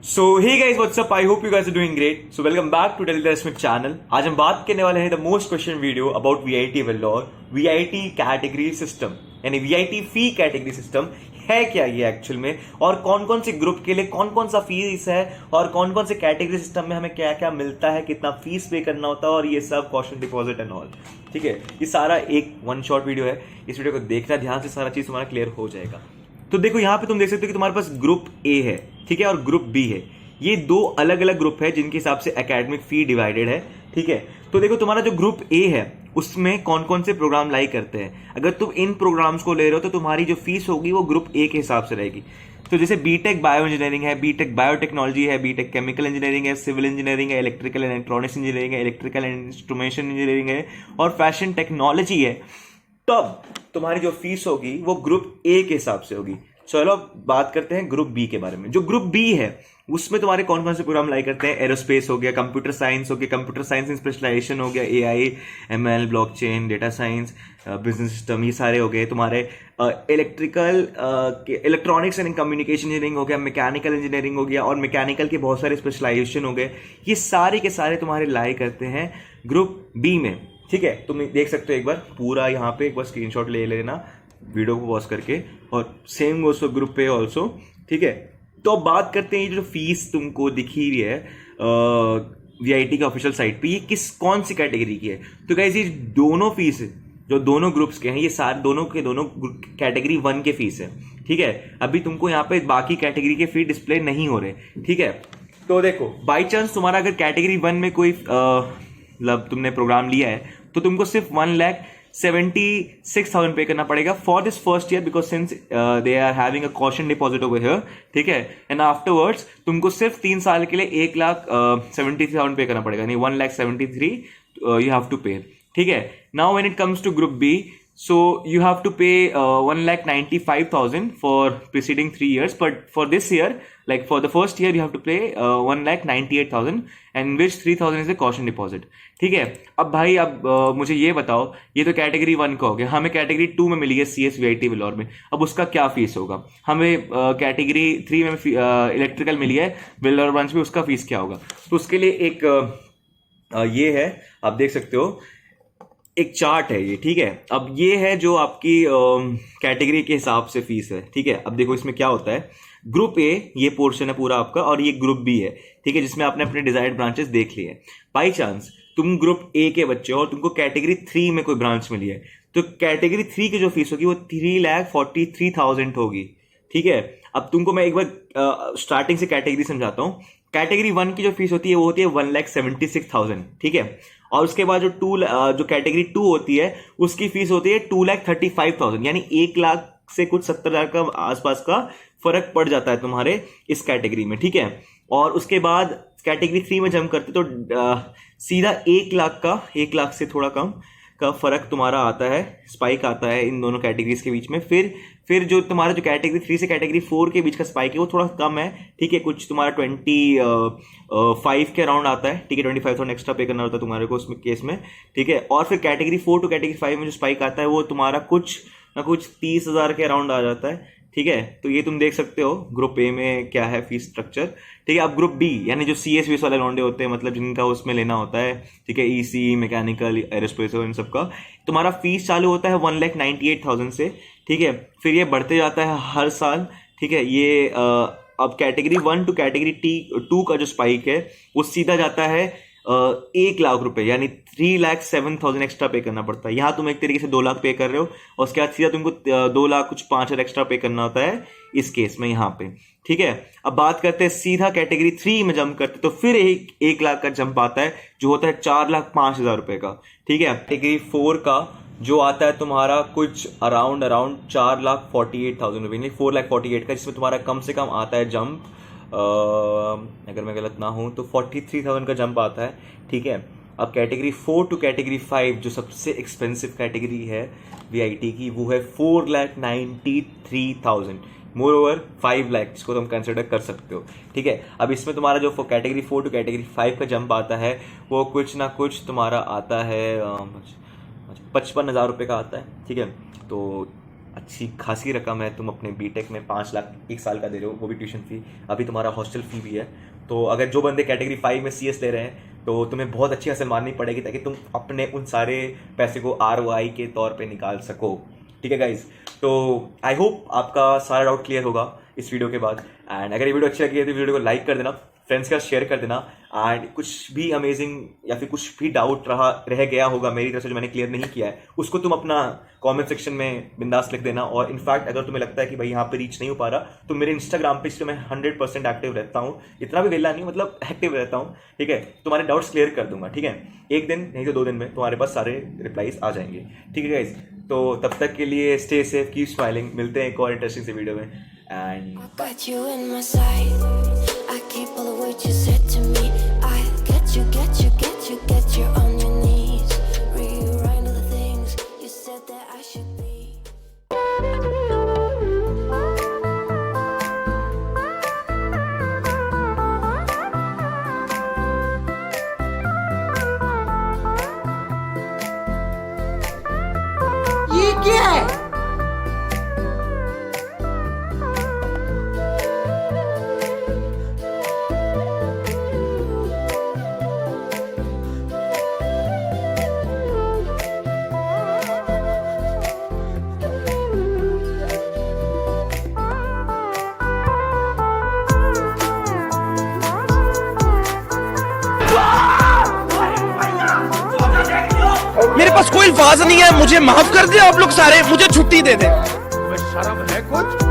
So hey guys what's up, I hope you guys are doing great. So welcome back to tele the Smith channel. आज हम बात करने वाले हैं the most question video about VIT Vellore VIT category system, यानी VIT fee category system है क्या ये एक्चुअल में, और कौन कौन से ग्रुप के लिए कौन कौन सा फीस है, और कौन कौन से कैटेगरी सिस्टम में हमें क्या क्या मिलता है, कितना फीस पे करना होता है, और ये सब कॉशन डिपॉजिट एंड ऑल। ठीक है, ये सारा एक वन शॉट वीडियो है। इस वीडियो को देखना ध्यान से, सारा चीज तुम्हारा क्लियर हो जाएगा। तो देखो यहाँ पे तुम देख सकते हो कि तुम्हारे पास ग्रुप ए है, ठीक है, और ग्रुप बी है। ये दो अलग अलग ग्रुप है जिनके हिसाब से एकेडमिक फी डिवाइडेड है। ठीक है, तो देखो तुम्हारा जो ग्रुप ए है उसमें कौन कौन से प्रोग्राम लाई करते हैं। अगर तुम इन प्रोग्राम्स को ले रहे हो तो तुम्हारी जो फीस होगी वो ग्रुप ए के हिसाब से रहेगी। तो जैसे बीटेक बायो इंजीनियरिंग है, बीटेक बायोटेक्नोलॉजी है, बीटेक केमिकल इंजीनियरिंग है, सिविल इंजीनियरिंग है, इलेक्ट्रिकल एंड इलेक्ट्रॉनिक्स इंजीनियरिंग है, इलेक्ट्रिकल एंड इंस्ट्रूमेंटेशन इंजीनियरिंग है, और फैशन टेक्नोलॉजी है, तब तुम्हारी जो फीस होगी वो ग्रुप ए के हिसाब से होगी। चलो अब बात करते हैं ग्रुप बी के बारे में। जो ग्रुप बी है उसमें तुम्हारे कौन कौन से प्रोग्राम लाई करते हैं। एरोस्पेस हो गया, कंप्यूटर साइंस हो गया, कंप्यूटर साइंस इन स्पेशलाइजेशन हो गया, AI, ML, blockchain, data science, business system, ये सारे हो गए तुम्हारे। Electrical electronics and communication engineering हो गया, मैकेनिकल इंजीनियरिंग हो गया, और मैकेनिकल के बहुत सारे स्पेशलाइजेशन हो गए। ये सारे के सारे तुम्हारे लाई करते हैं ग्रुप बी में। ठीक है, तुम देख सकते हो एक बार पूरा यहाँ पे एक बार स्क्रीनशॉट ले लेना वीडियो को पॉज करके, और सेम गोस फॉर ग्रुप पे ऑल्सो। ठीक है, तो अब बात करते हैं ये जो फीस तुमको दिखी हुई है वीआईटी के ऑफिशियल साइट पे, ये कौन सी कैटेगरी की है। तो गाइस ये दोनों फीस जो दोनों ग्रुप्स के हैं, ये सारे दोनों कैटेगरी वन के फीस है। ठीक है, अभी तुमको यहाँ पे बाकी कैटेगरी के फी डिस्प्ले नहीं हो रहे। ठीक है, तो देखो बाई चांस तुम्हारा अगर कैटेगरी वन में कोई मतलब तुमने प्रोग्राम लिया है तो तुमको सिर्फ 1,76,000 पे करना पड़ेगा for this first year, because since they are having a caution deposit over here. ठीक है, एंड आफ्टरवर्ड्स तुमको सिर्फ 3 साल के लिए 1,73,000 पे करना पड़ेगा, नहीं 1,73,000 यू हैव टू पे। ठीक है, now when it comes to group B, so you have to pay 1,95,000 for preceding 3 years, but for this year, like for the first year, you have to pay 1,98,000, and which 3,000 is the caution deposit. ठीक है, अब भाई अब मुझे ये बताओ, ये तो कैटेगरी वन का हो गया, हमें कैटेगरी टू में मिली है CSVIT वेल्लोर में, अब उसका क्या फीस होगा। हमें कैटेगरी थ्री में इलेक्ट्रिकल मिली है वेल्लोर ब्रांच में, उसका फीस क्या होगा। तो उसके लिए एक ये है, आप देख सकते हो एक चार्ट है ये। ठीक है, अब ये है जो आपकी कैटेगरी के हिसाब से फीस है। ठीक है, अब देखो इसमें क्या होता है। ग्रुप ए ये पोर्शन है पूरा आपका, और ये ग्रुप बी है। ठीक है, जिसमें आपने अपने डिजायर्ड ब्रांचेस देख लिए। बाई चांस तुम ग्रुप ए के बच्चे हो और तुमको कैटेगरी थ्री में कोई ब्रांच मिली है, तो कैटेगरी थ्री की जो फीस होगी वो 3,43,000 होगी। ठीक है, अब तुमको मैं एक बार स्टार्टिंग से कैटेगरी समझाता हूँ। कैटेगरी वन की जो फीस होती है वो होती है 1,76,000। ठीक है, और उसके बाद जो कैटेगरी टू होती है उसकी फीस होती है 2,35,000, यानी 1,00,000 से कुछ 70,000 का आसपास का फर्क पड़ जाता है तुम्हारे इस कैटेगरी में। ठीक है, और उसके बाद कैटेगरी थ्री में जंप करते तो सीधा 1,00,000 से थोड़ा कम का फर्क तुम्हारा आता है, स्पाइक आता है इन दोनों कैटेगरीज के बीच में। फिर जो तुम्हारा जो कैटेगरी थ्री से कैटेगरी फोर के बीच का स्पाइक है वो थोड़ा कम है। ठीक है, कुछ तुम्हारा 25 के अराउंड आता है। ठीक है, 25,000 एक्स्ट्रा पे करना होता है तुम्हारे को उसमें केस में। ठीक है, और फिर category four to category five में जो स्पाइक आता है वो तुम्हारा कुछ ना कुछ 30,000 के अराउंड आ जाता है। ठीक है, तो ये तुम देख सकते हो ग्रुप ए में क्या है फीस स्ट्रक्चर। ठीक है, अब ग्रुप बी यानी जो CSV वाले लौंडे होते हैं, मतलब जिनका उसमें लेना होता है, ठीक है, EC, मैकेनिकल, एरोस्पेस, इन सब का तुम्हारा फीस चालू होता है 1,98,000 से। ठीक है, फिर ये बढ़ते जाता है हर साल। ठीक है, ये अब category one two category to का जो स्पाइक है वो सीधा जाता है 1,00,000 रुपए, यानी 3,07,000 एक्स्ट्रा पे करना पड़ता है। यहाँ तुम एक तरीके से 2,00,000 पे कर रहे हो, और उसके बाद सीधा तुमको 2,00,000 कुछ 5,000 एक्स्ट्रा पे करना होता है इस केस में यहाँ पे। ठीक है, अब बात करते हैं सीधा कैटेगरी थ्री में जंप करते तो फिर 1,00,000 का जंप आता है जो होता है 4,05,000 रुपए का। ठीक है, कैटेगरी फोर का जो आता है तुम्हारा कुछ अराउंड 4,48,000 रुपए, यानी 4,48,000 का, जिसमें तुम्हारा कम से कम आता है जंप अगर मैं गलत ना हूं तो 43,000 का जंप आता है। ठीक है, अब category four to category five जो सबसे एक्सपेंसिव कैटेगरी है वीआईटी की वो है 4,93,000, मोर ओवर 5,00,000 जिसको तुम कंसिडर कर सकते हो। ठीक है, अब इसमें तुम्हारा जो category four to category five का जंप आता है वो कुछ ना कुछ तुम्हारा आता है 55,000 रुपये का आता है। ठीक है, तो अच्छी खासी रकम है, तुम अपने बीटेक में 5 लाख 1 साल का दे रहे हो, वो भी ट्यूशन फी, अभी तुम्हारा हॉस्टल फी भी है। तो अगर जो बंदे कैटेगरी 5 में CS ले रहे हैं तो तुम्हें बहुत अच्छी हसल मारनी पड़ेगी ताकि तुम अपने उन सारे पैसे को ROI के तौर पे निकाल सको। ठीक है गाइज, तो आई होप आपका सारा डाउट क्लियर होगा इस वीडियो के बाद। एंड अगर ये वीडियो अच्छी लगी है तो वीडियो को लाइक कर देना, फ्रेंड्स के साथ शेयर कर देना। एंड कुछ भी अमेजिंग या फिर कुछ भी डाउट रह गया होगा मेरी तरफ से जो मैंने क्लियर नहीं किया है, उसको तुम अपना कमेंट सेक्शन में बिंदास लिख देना। और इनफैक्ट अगर तुम्हें लगता है कि भाई यहाँ पे रीच नहीं हो पा रहा, तो मेरे इंस्टाग्राम पे मैं 100% एक्टिव रहता हूँ, इतना भी वेला नहीं, मतलब एक्टिव रहता हूँ। ठीक है, तुम्हारे डाउट्स क्लियर कर दूंगा। ठीक है, 1 दिन नहीं तो 2 दिन में तुम्हारे पास सारे रिप्लाईज आ जाएंगे। ठीक है गाइज, तो तब तक के लिए स्टे सेफ, कीप स्माइलिंग। मिलते हैं एक और इंटरेस्टिंग से वीडियो में। And got you in my sight. I keep all the words you said to me. I get you on your knees. Rewrite all the things you said that I should be. ये क्या है? मेरे पास कोई अल्फाज नहीं है, मुझे माफ कर दे आप लोग सारे, मुझे छुट्टी दे दे। शर्म है कुछ?